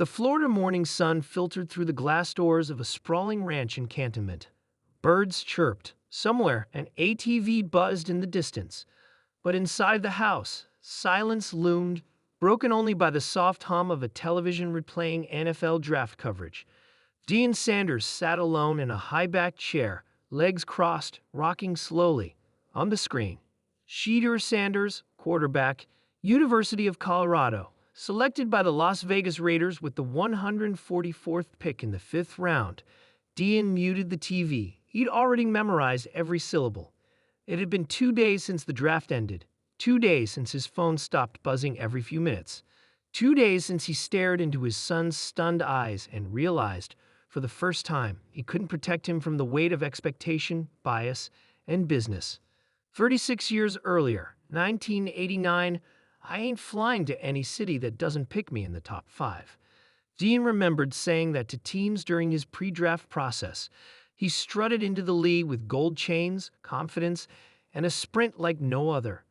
The Florida morning sun filtered through the glass doors of a sprawling ranch encampment. Birds chirped. Somewhere, an ATV buzzed in the distance. But inside the house, silence loomed, broken only by the soft hum of a television replaying NFL draft coverage. Deion Sanders sat alone in a high-backed chair, legs crossed, rocking slowly. On the screen, Shedeur Sanders, quarterback, University of Colorado, selected by the Las Vegas Raiders with the 144th pick in the 5th round. Deion muted the TV. He'd already memorized every syllable. It had been 2 days since the draft ended, 2 days since his phone stopped buzzing every few minutes, 2 days since he stared into his son's stunned eyes and realized, for the first time, he couldn't protect him from the weight of expectation, bias, and business. 36 years earlier, 1989, I ain't flying to any city that doesn't pick me in the top 5. Deion remembered saying that to teams during his pre-draft process. He strutted into the league with gold chains, confidence, and a sprint like no other.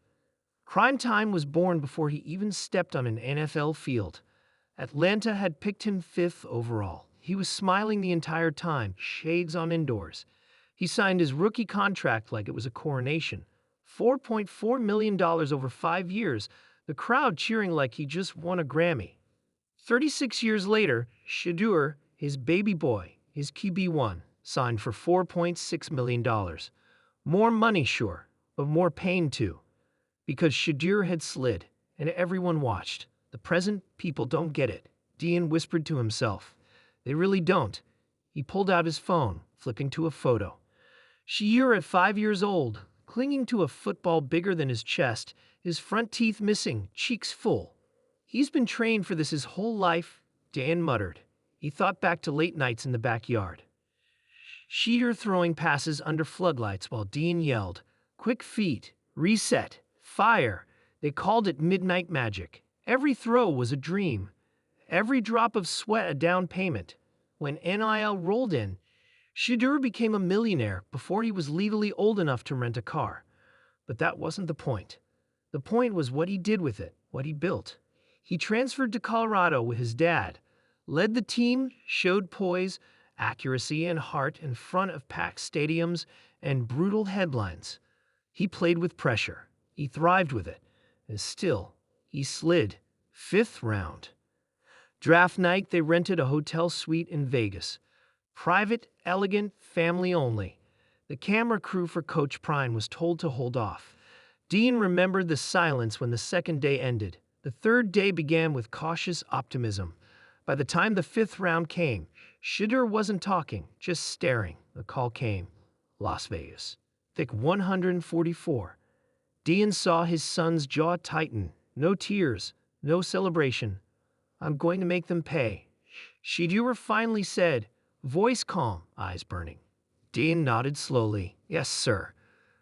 Crime Time was born before he even stepped on an NFL field. Atlanta had picked him 5th overall. He was smiling the entire time, shades on indoors. He signed his rookie contract like it was a coronation. $4.4 million over 5 years, the crowd cheering like he just won a Grammy. 36 years later, Shedeur, his baby boy, his QB1, signed for $4.6 million. More money, sure, but more pain too. Because Shedeur had slid, and everyone watched. The present people don't get it, Deion whispered to himself. They really don't. He pulled out his phone, flipping to a photo. Shedeur at 5 years old, clinging to a football bigger than his chest, his front teeth missing, cheeks full. He's been trained for this his whole life, Deion muttered. He thought back to late nights in the backyard. Shedeur throwing passes under floodlights while Deion yelled, "Quick feet, reset, fire." They called it midnight magic. Every throw was a dream. Every drop of sweat a down payment. When NIL rolled in, Shedeur became a millionaire before he was legally old enough to rent a car. But that wasn't the point. The point was what he did with it, what he built. He transferred to Colorado with his dad, led the team, showed poise, accuracy, and heart in front of packed stadiums and brutal headlines. He played with pressure. He thrived with it. And still, he slid. 5th round. Draft night, they rented a hotel suite in Vegas. Private, elegant, family only. The camera crew for Coach Prime was told to hold off. Deion remembered the silence when the second day ended. The third day began with cautious optimism. By the time the 5th round came, Shedeur wasn't talking, just staring. The call came. Las Vegas. Pick 144. Deion saw his son's jaw tighten. No tears, no celebration. "I'm going to make them pay," Shedeur finally said, voice calm, eyes burning. Deion nodded slowly. "Yes, sir."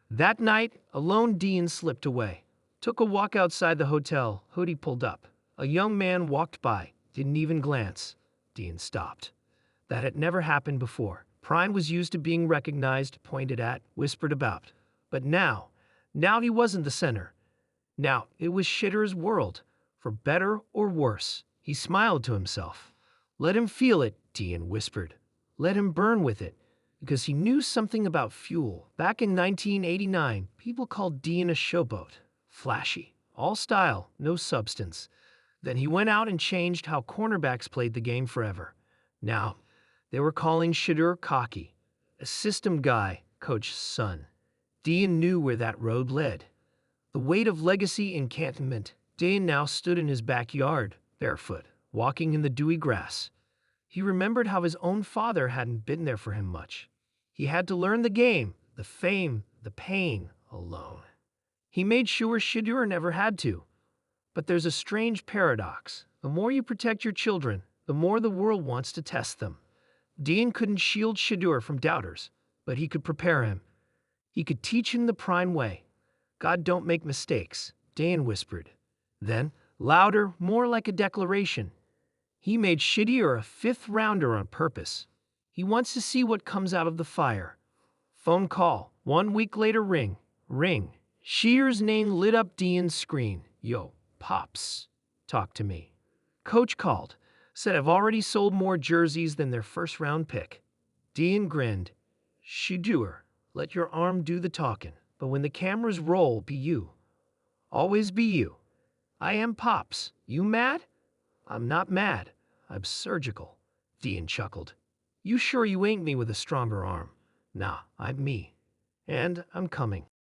That night, alone, Deion slipped away. Took a walk outside the hotel. Hoodie pulled up. A young man walked by. Didn't even glance. Deion stopped. That had never happened before. Prime was used to being recognized, pointed at, whispered about. But now he wasn't the center. Now it was Shedeur's world, for better or worse. He smiled to himself. "Let him feel it," Deion whispered. "Let him burn with it." Because he knew something about fuel. Back in 1989, people called Deion a showboat. Flashy. All style, no substance. Then he went out and changed how cornerbacks played the game forever. Now, they were calling Shedeur cocky. A system guy, coach's son. Deion knew where that road led. The weight of legacy encampment. Deion now stood in his backyard, barefoot, walking in the dewy grass. He remembered how his own father hadn't been there for him much. He had to learn the game, the fame, the pain, alone. He made sure Shedeur never had to. But there's a strange paradox. The more you protect your children, the more the world wants to test them. Deion couldn't shield Shedeur from doubters, but he could prepare him. He could teach him the Prime way. "God don't make mistakes," Deion whispered. Then, louder, more like a declaration, he made Shedeur a 5th rounder on purpose. He wants to see what comes out of the fire. Phone call. 1 week later, ring. Shedeur's name lit up Deion's screen. "Yo, Pops, talk to me." Coach called. said I've already sold more jerseys than their first-round pick. Deion grinned. Shedeur, let your arm do the talking, but when the cameras roll, be you. Always be you. I am Pops. You mad? I'm not mad. I'm surgical. Deion chuckled. You sure you ain't me with a stronger arm? Nah, I'm me. And I'm coming.